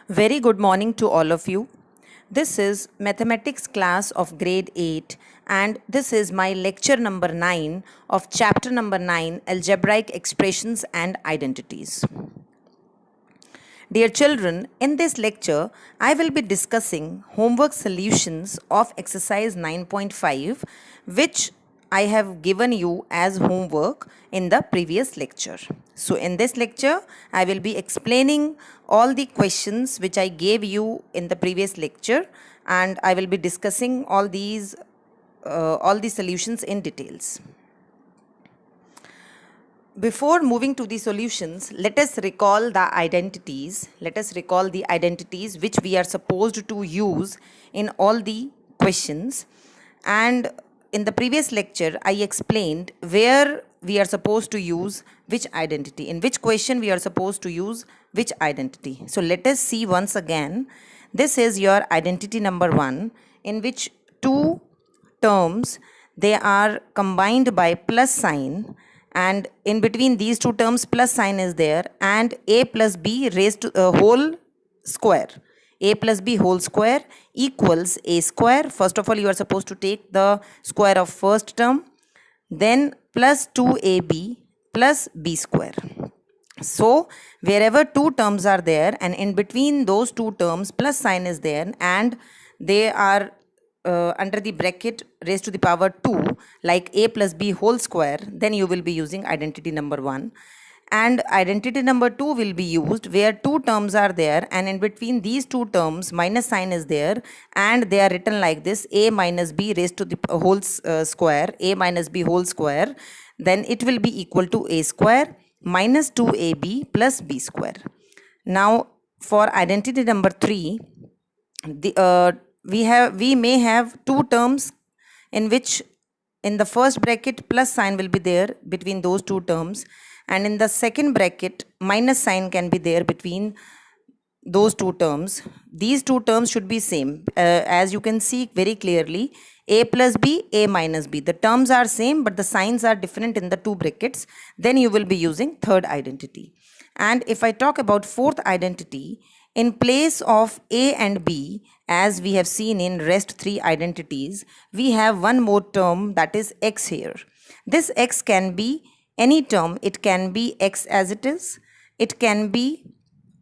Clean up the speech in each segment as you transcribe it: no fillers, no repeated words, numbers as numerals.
Very good morning to all of you. This is mathematics class of grade 8 and this is my lecture number 9 of chapter number 9 algebraic expressions and identities. Dear children, in this lecture I will be discussing homework solutions of exercise 9.5 which I have given you as homework in the previous lecture. So in this lecture, I will be explaining all the questions which I gave you in the previous lecture and I will be discussing all the solutions in details. Before moving to the solutions, let us recall the identities. Let us recall the identities which we are supposed to use in all the questions. And in the previous lecture, I explained where we are supposed to use which identity, in which question we are supposed to use which identity. So let us see once again. This is your identity number 1, in which two terms, they are combined by plus sign, and in between these two terms plus sign is there, and a plus b raised to a whole square. A plus b whole square equals a square. First of all, you are supposed to take the square of first term, then plus 2ab plus b square. So wherever two terms are there and in between those two terms plus sign is there and they are under the bracket raised to the power 2 like a plus b whole square, then you will be using identity number 1. And identity number 2 will be used where two terms are there and in between these two terms minus sign is there and they are written like this: a minus b raised to the whole square, a minus b whole square, then it will be equal to a square minus 2ab plus b square. Now for identity number 3, we may have two terms in which in the first bracket plus sign will be there between those two terms and in the second bracket minus sign can be there between those two terms. These two terms should be same, as you can see very clearly, a plus b, a minus b. The terms are same but the signs are different in the two brackets. Then you will be using third identity. And if I talk about fourth identity, in place of a and b, as we have seen in rest 3 identities, we have one more term, that is x here. This x can be any term. It can be x as it is, it can be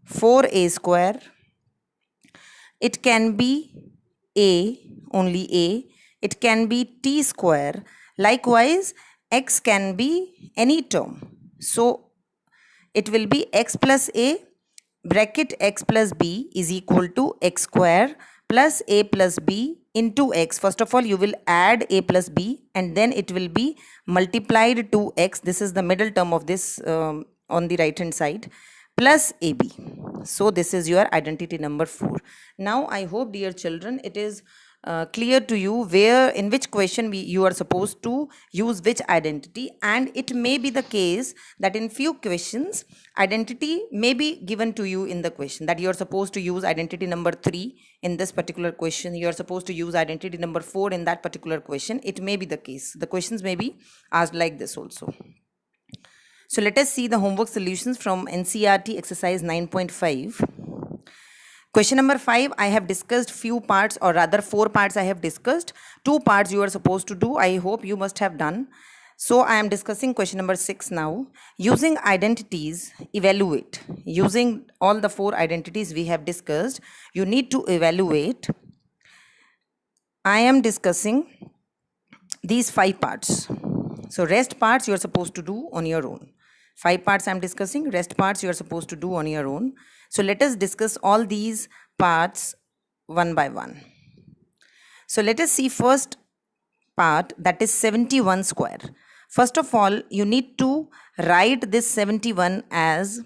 4a square, it can be a, only a, it can be t square. Likewise, x can be any term. So it will be x plus a bracket x plus b is equal to x square plus a plus b into x. First of all, you will add a plus b and then it will be multiplied to x. This is the middle term of this on the right hand side, plus ab. So this is your identity number 4. Now I hope, dear children, it is clear to you where in which question you are supposed to use which identity. And it may be the case that in few questions identity may be given to you in the question, that you are supposed to use identity number 3 in this particular question, you are supposed to use identity number 4 in that particular question. It may be the case, the questions may be asked like this also. So let us see the homework solutions from NCERT exercise 9.5. Question number 5, I have discussed few parts, or rather 4 parts I have discussed. 2 parts you are supposed to do. I hope you must have done. So I am discussing question number 6 now. Using identities, evaluate. Using all the 4 identities we have discussed, you need to evaluate. I am discussing these 5 parts. So rest parts you are supposed to do on your own. 5 parts I am discussing, rest parts you are supposed to do on your own. So let us discuss all these parts one by one. So let us see first part, that is 71 square. First of all, you need to write this 71 as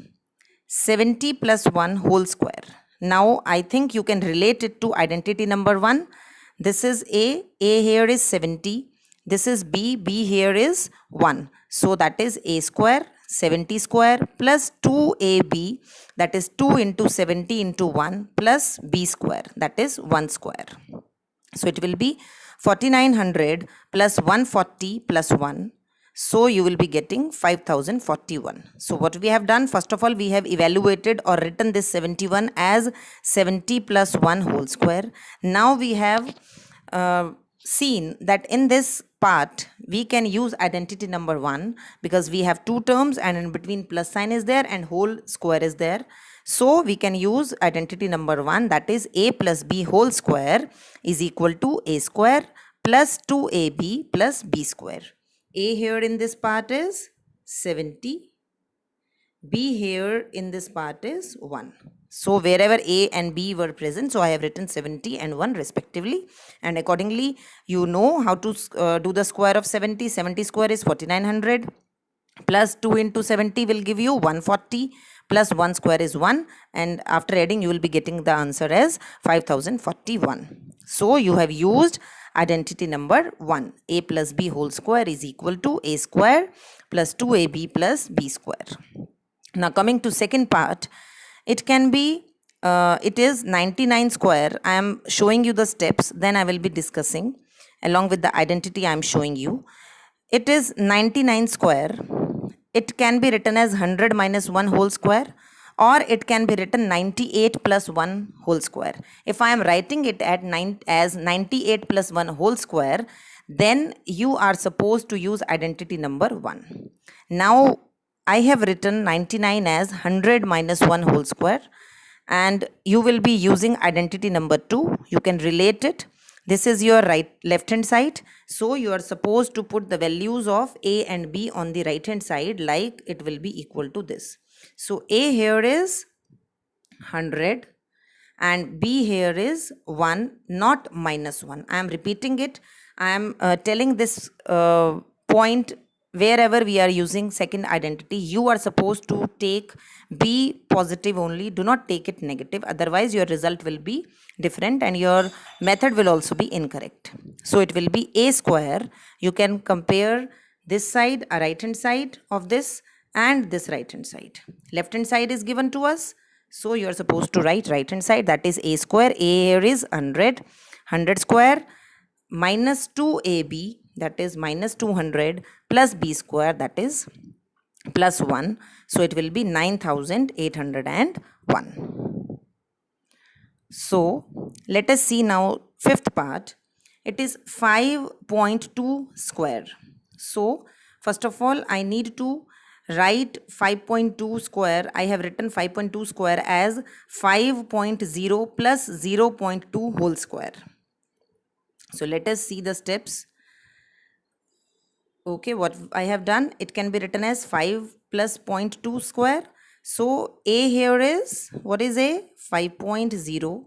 70 plus 1 whole square. Now I think you can relate it to identity number 1. This is a here is 70. This is b here is 1. So that is a square, 70 square plus 2ab, that is 2 into 70 into 1 plus b square, that is 1 square. So it will be 4900 plus 140 plus 1. So you will be getting 5041. So what we have done, first of all, we have evaluated or written this 71 as 70 plus 1 whole square. Now we have seen that in this part we can use identity number 1 because we have two terms and in between plus sign is there and whole square is there. So we can use identity number 1, that is a plus b whole square is equal to a square plus 2ab plus b square. A here in this part is 70, B here in this part is 1. So wherever A and B were present, so I have written 70 and 1 respectively, and accordingly you know how to do the square of 70. 70 square is 4900 plus 2 into 70 will give you 140 plus 1 square is 1, and after adding you will be getting the answer as 5041. So you have used identity number 1, a plus b whole square is equal to a square plus 2ab plus b square. Now coming to second part, it can be, it is 99 square. I am showing you the steps, then I will be discussing along with the identity I am showing you. It is 99 square. It can be written as 100 minus 1 whole square, or it can be written 98 plus 1 whole square. If I am writing it as 98 plus 1 whole square, then you are supposed to use identity number 1. Now I have written 99 as 100 minus 1 whole square, and you will be using identity number 2. You can relate it. This is your left hand side. So you are supposed to put the values of A and B on the right hand side, like it will be equal to this. So A here is 100 and B here is 1, not minus 1. I am repeating it. I am telling this point wherever we are using second identity, you are supposed to take B positive only. Do not take it negative. Otherwise, your result will be different and your method will also be incorrect. So it will be a square. You can compare this side, a right hand side of this, and this right hand side. Left hand side is given to us. So you are supposed to write right hand side, that is a square. A here is 100. 100 square minus 2ab, that is minus 200, plus b square, that is plus 1. So it will be 9801. So let us see now fifth part. It is 5.2 square. So first of all, I need to write 5.2 square. I have written 5.2 square as 5.0 plus 0.2 whole square. So let us see the steps. Okay, what I have done, it can be written as 5 plus 0.2 square. So A here is, what is A? 5.0.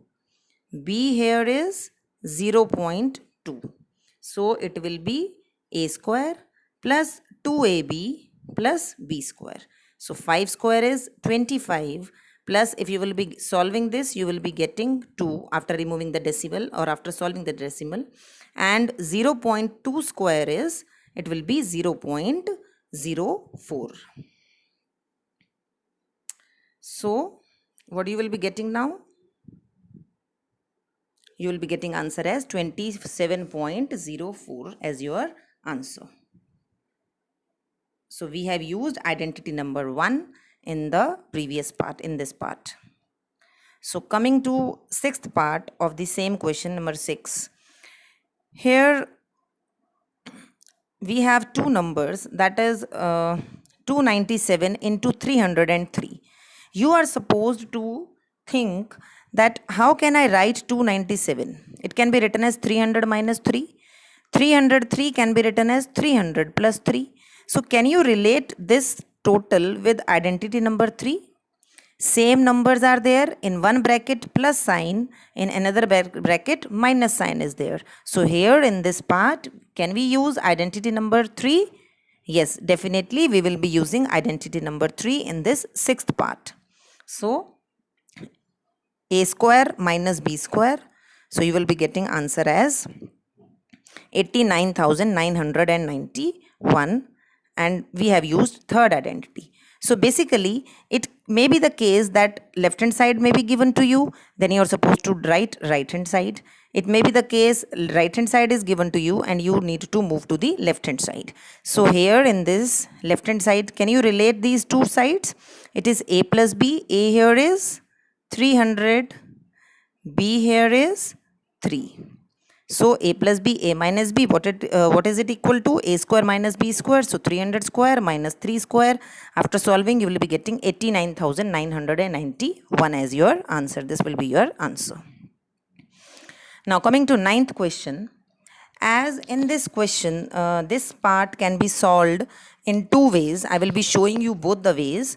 B here is 0.2. So it will be A square plus 2AB plus B square. So 5 square is 25, plus if you will be solving this, you will be getting 2 after removing the decimal or after solving the decimal. And 0.2 square is, it will be 0.04. So what you will be getting now? You will be getting answer as 27.04 as your answer. So we have used identity number 1 in the previous part, in this part. So coming to sixth part of the same question, number 6. Here we have two numbers, that is 297 into 303. You are supposed to think that how can I write 297? It can be written as 300 minus 3. 303 can be written as 300 plus 3. So can you relate this total with identity number 3? Same numbers are there. In one bracket plus sign, in another bracket minus sign is there. So here in this part, can we use identity number 3? Yes, definitely we will be using identity number 3 in this sixth part. So a square minus b square. So you will be getting answer as 89,991, and we have used third identity. So basically, it may be the case that left hand side may be given to you, then you are supposed to write right hand side. It may be the case right hand side is given to you and you need to move to the left hand side. So here in this left hand side, can you relate these two sides? It is a plus b. A here is 300, b here is 3. So a plus b, a minus b, what is it equal to? A square minus b square. So 300 square minus 3 square. After solving, you will be getting 89,991 as your answer. This will be your answer. Now coming to 9th question. As in this question, this part can be solved in two ways. I will be showing you both the ways.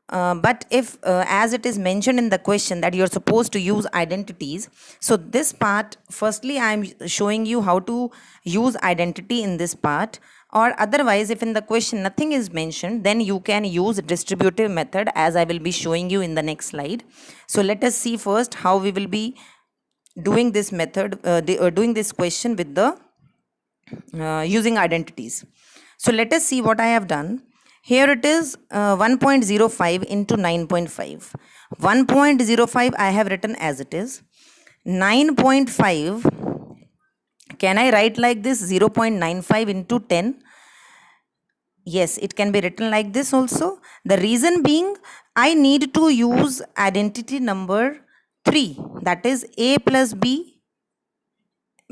But if as it is mentioned in the question that you are supposed to use identities, so this part, firstly I am showing you how to use identity in this part, or otherwise if in the question nothing is mentioned, then you can use distributive method as I will be showing you in the next slide. So let us see first how we will be doing this method, doing this question with the using identities. So let us see what I have done. Here it is 1.05 into 9.5. 1.05 I have written as it is. 9.5, can I write like this? 0.95 into 10. Yes, it can be written like this also. The reason being, I need to use identity number 3. That is a plus b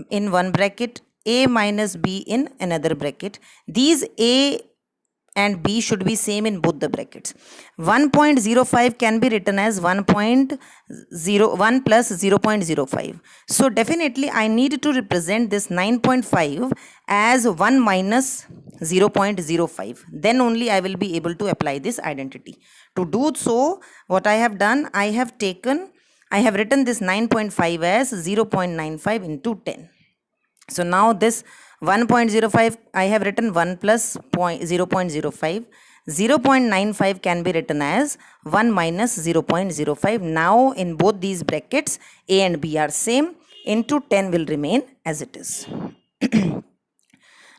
in one bracket, a minus b in another bracket. These a and b should be same in both the brackets. 1.05 can be written as 1.01 plus 0.05. So definitely I need to represent this 9.5 as 1 minus 0.05. Then only I will be able to apply this identity. To do so, what I have done, I have written this 9.5 as 0.95 into 10. So now this 1.05 I have written 1 plus 0.05. 0.95 can be written as 1 minus 0.05. Now in both these brackets a and b are same, into 10 will remain as it is.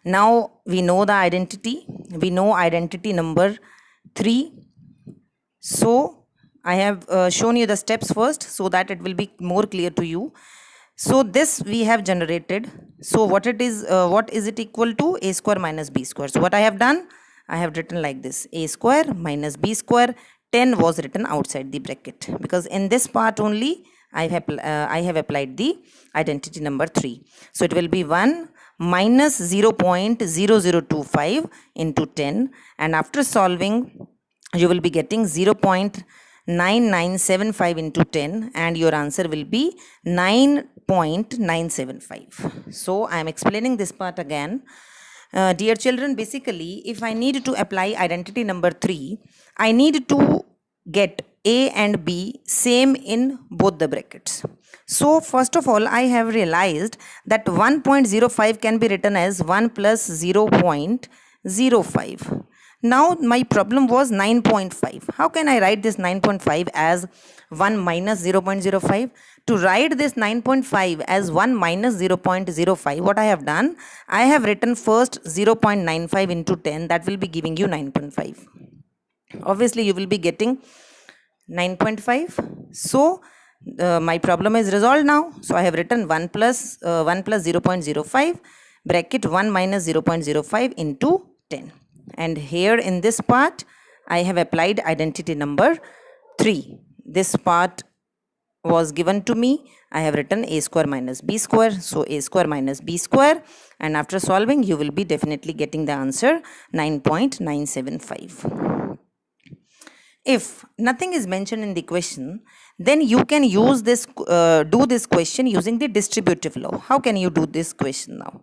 Now we know the identity. We know identity number 3. So I have shown you the steps first so that it will be more clear to you. So this we have generated. So what is it equal to? A square minus b square. So what I have done? I have written like this: a square minus b square. 10 was written outside the bracket because in this part only I have applied the identity number 3. So it will be 1 minus 0.0025 into 10, and after solving you will be getting 0.9975 into 10, and your answer will be 9.975. So I am explaining this part again. Dear children, basically if I need to apply identity number 3, I need to get a and b same in both the brackets. So first of all I have realized that 1.05 can be written as 1 plus 0.05. Now my problem was 9.5. How can I write this 9.5 as 1 minus 0.05? To write this 9.5 as 1 minus 0.05, what I have done? I have written first 0.95 into 10. That will be giving you 9.5. Obviously you will be getting 9.5. So my problem is resolved now. So I have written 1 plus 0.05 bracket 1 minus 0.05 into 10. And here in this part I have applied identity number 3. This part was given to me. I have written a square minus b square. So a square minus b square, and after solving you will be definitely getting the answer 9.975. If nothing is mentioned in the question, then you can use this do this question using the distributive law. How can you do this question now?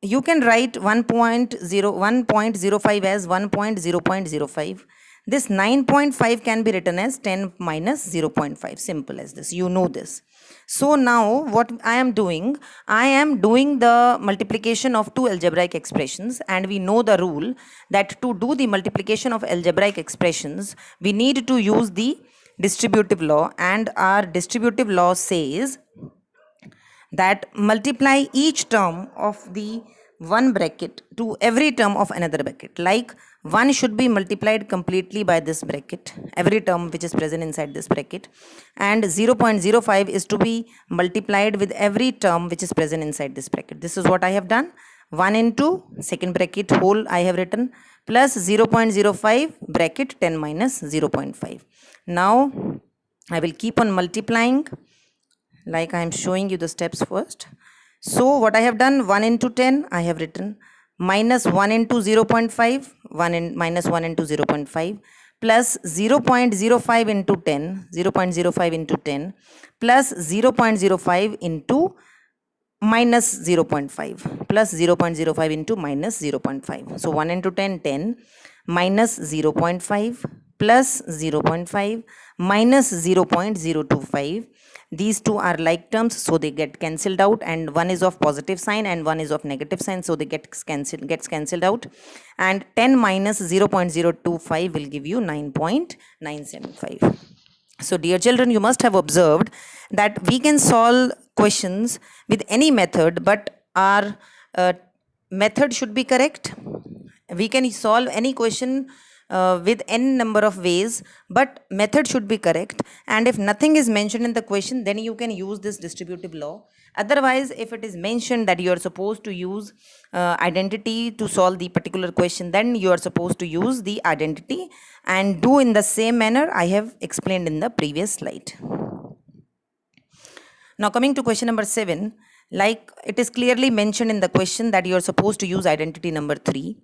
You can write 1.05 as 1.0.05. This 9.5 can be written as 10 minus 0.5. Simple as this. You know this. So now what I am doing the multiplication of two algebraic expressions, and we know the rule that to do the multiplication of algebraic expressions, we need to use the distributive law, and our distributive law says that multiply each term of the one bracket to every term of another bracket. Like 1 should be multiplied completely by this bracket, every term which is present inside this bracket, and 0.05 is to be multiplied with every term which is present inside this bracket. This is what I have done. 1 into second bracket whole I have written plus 0.05 bracket 10 minus 0.5. Now I will keep on multiplying like I am showing you the steps first. So what I have done, 1 into 10 I have written minus 1 into 0.5, minus 1 into 0.5 plus 0.05 into 10, 0.05 into 10 plus 0.05 into minus 0.5 plus 0.05 into minus 0.5. So 1 into 10, 10 minus 0.5 plus 0.5 minus 0.025. These two are like terms, so they get cancelled out, and one is of positive sign and one is of negative sign, so they gets cancelled out, and 10 minus 0.025 will give you 9.975. So dear children, you must have observed that we can solve questions with any method, but our method should be correct. We can solve any question with n number of ways, but method should be correct. And if nothing is mentioned in the question, then you can use this distributive law. Otherwise, if it is mentioned that you are supposed to use identity to solve the particular question, then you are supposed to use the identity and do in the same manner I have explained in the previous slide. Now coming to question number 7, like it is clearly mentioned in the question that you are supposed to use identity number 3.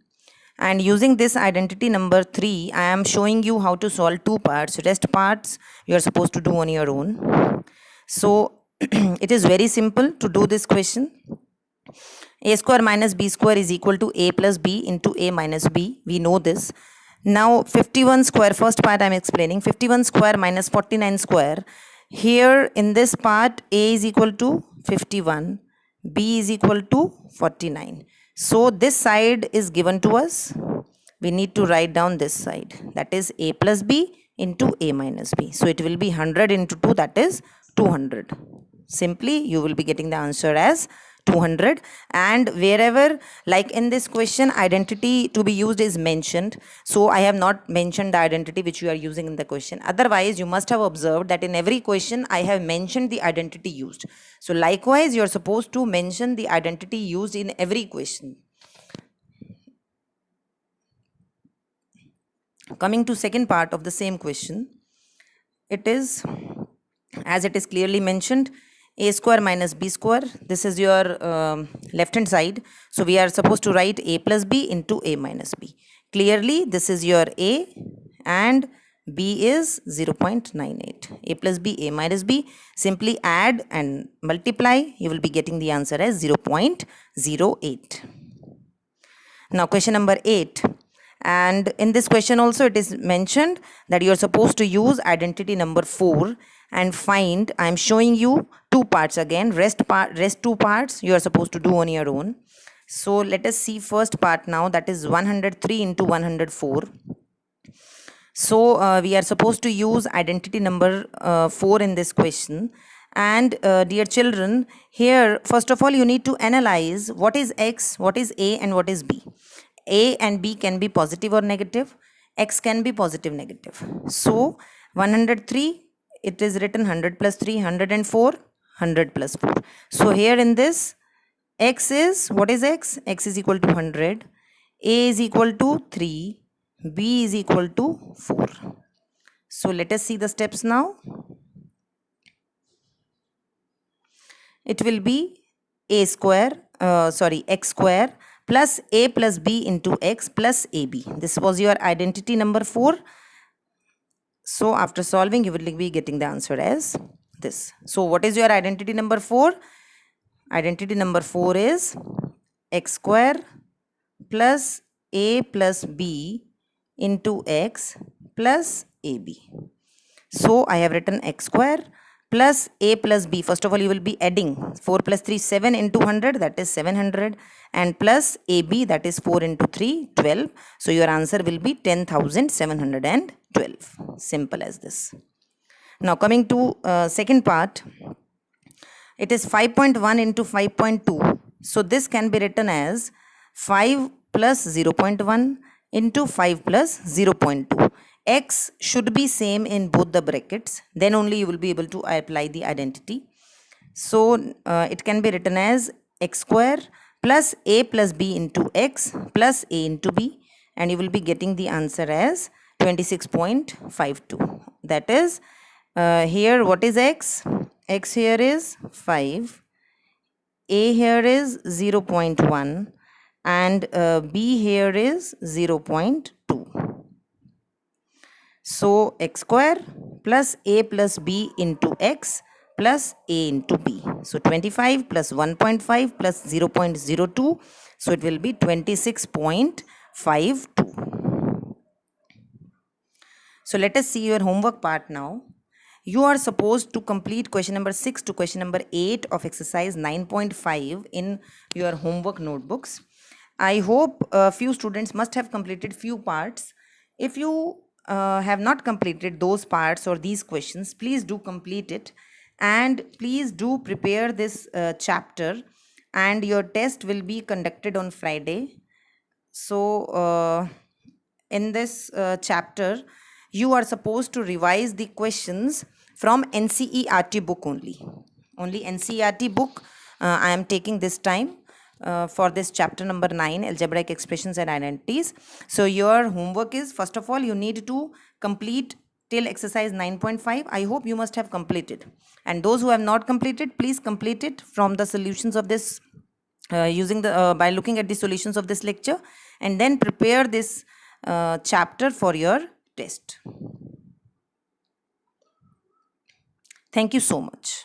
And using this identity number 3, I am showing you how to solve two parts. Rest parts you are supposed to do on your own. So it is very simple to do this question. A square minus b square is equal to a plus b into a minus b. We know this. Now 51 square, first part I am explaining. 51 square minus 49 square. Here in this part, a is equal to 51, b is equal to 49. So this side is given to us. We need to write down this side, that is a plus b into a minus b. So it will be 100 into 2, that is 200. Simply you will be getting the answer as 200. And wherever, like in this question, identity to be used is mentioned, so I have not mentioned the identity which you are using in the question. Otherwise, you must have observed that in every question I have mentioned the identity used. So likewise, you are supposed to mention the identity used in every question. Coming to second part of the same question, it is, as it is clearly mentioned, a square minus b square. This is your left hand side. So we are supposed to write a plus b into a minus b. Clearly this is your a and b is 0.98. A plus b, a minus b. Simply add and multiply. You will be getting the answer as 0.08. Now question number 8. And in this question also it is mentioned that you are supposed to use identity number 4 and find. I am showing you two parts again. Rest two parts you are supposed to do on your own. So let us see first part now, that is 103 into 104. So we are supposed to use identity number 4 in this question. And dear children, here first of all you need to analyze what is x, what is a, and what is b. A and b can be positive or negative. X can be positive, negative. So 103, it is written 100 plus 3, 104, 100 plus 4. So here in this, x is, what is x? X is equal to 100, a is equal to 3, b is equal to 4. So let us see the steps now. It will be a square, x square plus a plus b into x plus ab. This was your identity number 4. So after solving, you will be getting the answer as this. So what is your identity number 4? Identity number 4 is x square plus a plus b into x plus ab. So I have written x square plus a plus b. First of all, you will be adding 4 plus 3, 7 into 100, that is 700, and plus ab, that is 4 into 3, 12. So your answer will be 10,712. Simple as this. Now coming to second part, it is 5.1 into 5.2. So this can be written as 5 plus 0.1 into 5 plus 0.2. X should be same in both the brackets. Then only you will be able to apply the identity. So it can be written as x square plus a plus b into x plus a into b, and you will be getting the answer as 26.52. That is, here what is x? X here is 5, a here is 0.1, and b here is 0.2. So x square plus a plus b into x plus a into b. So 25 plus 1.5 plus 0.02. So it will be 26.52. So let us see your homework part now. You are supposed to complete question number 6 to question number 8 of exercise 9.5 in your homework notebooks. I hope a few students must have completed few parts. If you have not completed those parts or these questions, please do complete it, and please do prepare this chapter, and your test will be conducted on Friday. So in this chapter you are supposed to revise the questions from NCERT book only. Only NCERT book I am taking this time for this chapter number 9, algebraic expressions and identities. So your homework is, first of all, you need to complete till exercise 9.5. I hope you must have completed, and those who have not completed, please complete it from the solutions of this using the by looking at the solutions of this lecture, and then prepare this chapter for your test. Thank you so much.